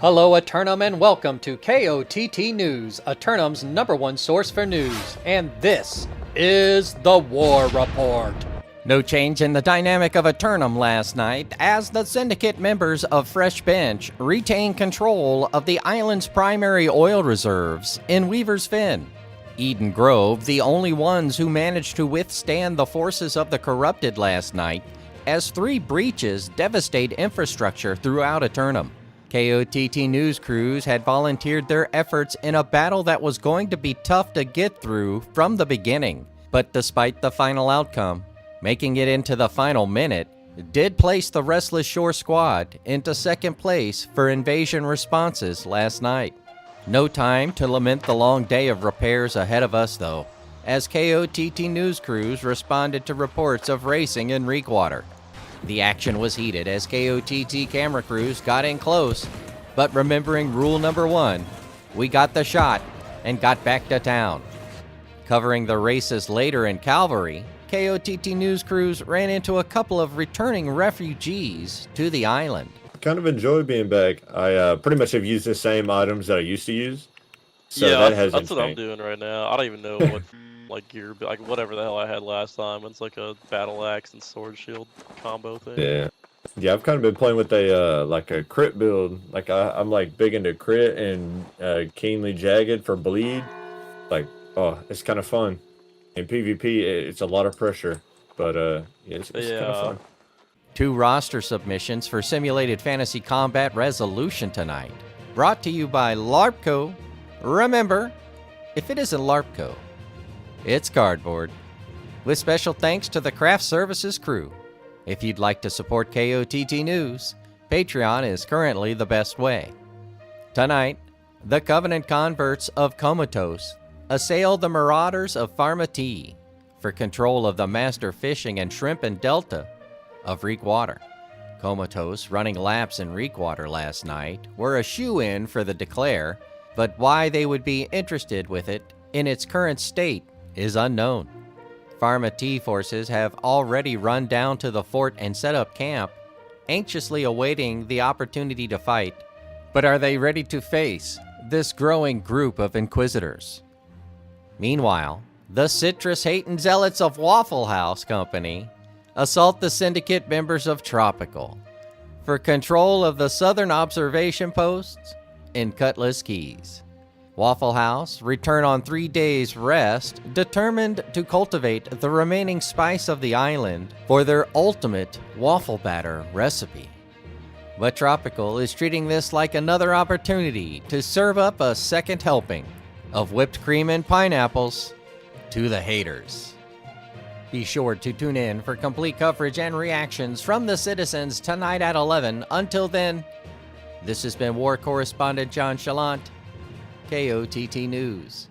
Hello Eternum and welcome to KOTT News, Eternum's #1 source for news, and this is the War Report. No change in the dynamic of Eternum last night as the syndicate members of Fresh Bench retain control of the island's primary oil reserves in Weaver's Fin. Eden Grove, the only ones who managed to withstand the forces of the corrupted last night, as 3 breaches devastate infrastructure throughout Eternum. KOTT news crews had volunteered their efforts in a battle that was going to be tough to get through from the beginning, but despite the final outcome, making it into the final minute did place the Restless Shore squad into second place for invasion responses last night. No time to lament the long day of repairs ahead of us though, as KOTT news crews responded to reports of racing in Reekwater. The action was heated as KOTT camera crews got in close, but remembering rule number 1, we got the shot and got back to town. Covering the races later in Calvary, KOTT news crews ran into a couple of returning refugees to the island. Kind of enjoy being back. I pretty much have used the same items that I used to use. So yeah, that hasn't that's what I'm changed. doing right now. I don't even know what like gear, like whatever the hell I had last time. It's like a battle axe and sword shield combo thing. Yeah, I've kind of been playing with a like a crit build. Like I'm like big into crit and keenly jagged for bleed. Like, oh, it's kind of fun. In PvP, it's a lot of pressure, but yeah, it's kind of fun. 2 roster submissions for Simulated Fantasy Combat Resolution tonight. Brought to you by LARPco. Remember, if it isn't LARPco, it's cardboard. With special thanks to the Craft Services crew. If you'd like to support KOTT News, Patreon is currently the best way. Tonight, the Covenant converts of Comatose assail the Marauders of Pharmatea for control of the Master Fishing and Shrimp and Delta of Reekwater. Comatose, running laps in Reekwater last night, were a shoo-in for the Declare, but why they would be interested with it in its current state is unknown. Pharmatea forces have already run down to the fort and set up camp, anxiously awaiting the opportunity to fight. But are they ready to face this growing group of Inquisitors? Meanwhile, the citrus-hating zealots of Waffle House Company assault the syndicate members of Tropical for control of the southern observation posts in Cutlass Keys. Waffle House return on 3 days rest, determined to cultivate the remaining spice of the island for their ultimate waffle batter recipe. But Tropical is treating this like another opportunity to serve up a second helping of whipped cream and pineapples to the haters. Be sure to tune in for complete coverage and reactions from the citizens tonight at 11. Until then, this has been War Correspondent JChalant, KOTT News.